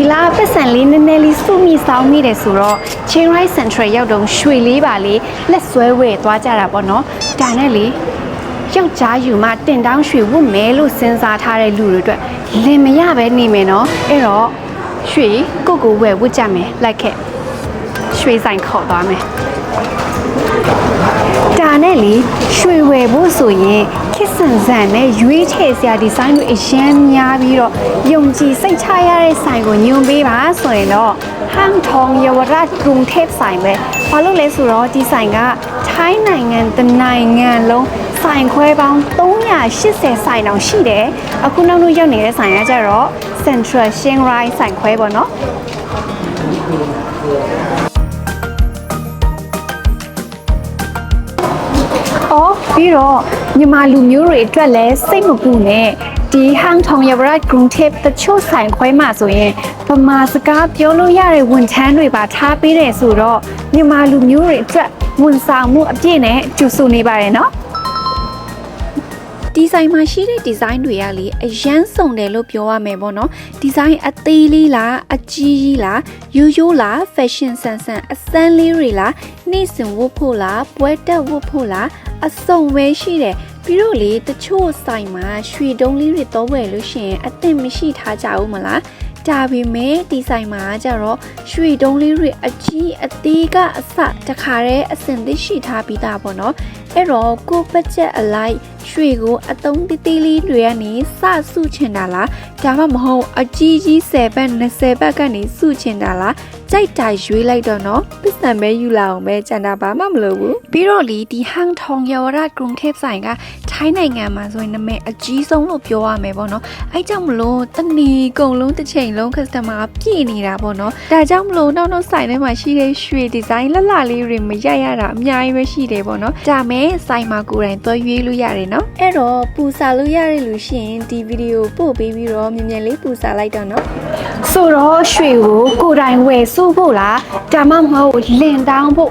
啦，不是你那里苏米烧米的时候，青海 Central 要用水里吧哩，来水位多加了不喏，但那里要加油嘛，等到水我没路身上它的路的，你们也别你们喏，哎喽，水哥哥喂我家没来看，水上口多没。ဒါနဲ့လေရွှေဝယ်ဖို့ဆိုရင်ခစ်ဆန်ဆန်နဲ့ရွေးချယ်စရာဒီဇိုင်းတွေအရင်များပြီးတော့ယုံကြည်စိတ်ချရတဲ့ဆိုင်ကိုညွှန်ပေးပါဆိုရင်တော့ဟန်ထောင်ယဝရတ်ဂရုံเทพဆိုင်ပဲဘာလို့လဲဆိုတော့ဒီဆိုင်ကထိုင်းနိုင်ငံတနိုင်ငံလုံးဆိုင်ခွဲပေါင်း380ဆိုင်တောင်ရှိတယ်အခုနောက်လို့ရောက်နေတဲ့ဆိုင်ကကြတော့ Central Chiang Rai ဆိုင်ခွဲပေါ့နော်ပြီးတော့မြန်မာလူမျိုးတွေအတွက်လည်းစိတ်မပူနဲ့ဒီဟန်ထောင်ရဗရတ်ဂရုံเทพတချို့ဆိုင်ခွဲမှာဆိုရင်ဗမာစကားပြောလို့ရတဲ့ဝန်ထမ်းတွေပါထားပေးတယ်ဆိုတော့မြန်မာလူမျိုးတွေအတွက်ဝန်ဆောင်မှုအပြည့်နဲ့ကြိုဆိုနေပါတယ်နော်ဒီဇိုင်းမှာရှိတဲ့ဒီဇိုင်းတွေကလေအရန်စုံတယ်လို့ပြောရမယ်ပေါ့နော်ဒီဇိုင်းအသေးလေးလားအကြီးကြီးလားရိုးရိုးလား fashion ဆန်ဆန်အစမ်းလေးတွေလားနေ့စဉ်ဝတ်ဖို့လားပွဲတက်ဝတ်ဖို့လားအစုံပဲရှိတယ်ပြီးတော့လေတချို့ဆိုင်မှာရွှေတုံးလေးတွေတော့ဝယ်လို့ရှိရင်အသင့်မရှိထားကြဘူးမလားဒါပေမဲ့ဒီဆိုင်မှာကျတော့ရွှေတုံးလေးတွေအကြီးအသေးကအစတခါတည်းအစင်သစ်ရှိထားပြီးသားပေါ့နော်အဲ့တော့ကိုဘတ်ဂျက်အလိုက်ရွှေကိုအတုံးတိတိလေးတွေကနေစစုချင်တာလားဒါမှမဟုတ်အကြီးကြီး10ဘတ်20ဘတ်ကနေစုချင်တာလားကြိုက်တာရွေးလိုက်တော့နော်ပစ္စံပဲယူလာအောင်ပဲကျန်တာဘာမှမလိုဘူးပြီးတော့လေဒီဟန်ထောင်ရဝရဂရုံเทพဆိုင်ကထိုင်းနိုင်ငံမှာဆိုရင်နာမည်အကြီးဆုံးလို့ပြောရမယ်ပေါ့နော်အဲကြောင့်မလို့တဏီကုံလုံးတစ်ချိန်လုံး customer ပြည့်နေတာပေါ့နော်ဒါကြောင့်မလို့နောက်ဆိုင်ထဲမှာရှိတဲ့ရွှေဒီဇိုင်းလှလှလေးတွေမရရတာအများကြီးပဲရှိတယ်ပေါ့နော်ဒါမဲ့ဆိုင်မှာကိုယ်တိုင်သွားရွေးလို့ရတယ်နော်အဲ့တော့ပူစာလို့ရတဲ့လူရှိရင်ဒီဗီဒီယိုပို့ပေးပြီးတော့မြန်မြန်လေးပူစာလိုက်တော့နော်ဆိုတော့ရွှေကိုကိုယ်တိုင်ဝယ်စုဖို့လားဒါမှမဟုတ်လင်တောင်းဖို့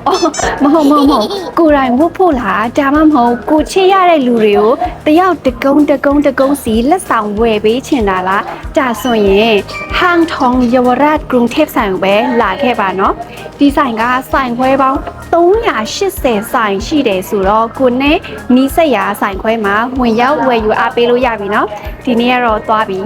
မဟုတ်ကိုယ်တိုင်ဝတ်ဖို့လားဒါမှမဟုတ်ကိုချစ်ရတဲ့လူတွေကိုတယောက်တကုန်းစီလက်ဆောင်ဝယ်ပေးချင်တာလားဒါဆိုရင်ဟန်ထောင်ယဝရတ်ဂရုံเทพဆိုင်ပဲလာခဲ့ပါနော်ဒီဆိုင်ကဆိုင်ခွဲပေါင်း380ဆိုင်ရှိတယ်ဆိုတော့ကိုနဲ့နီးစက်ရာဆိုင်ခွဲမှာဝင်ရောက်ဝယ်ယူအားပေးလို့ရပြီနော်ဒီနေ့ကတော့သွားပြီ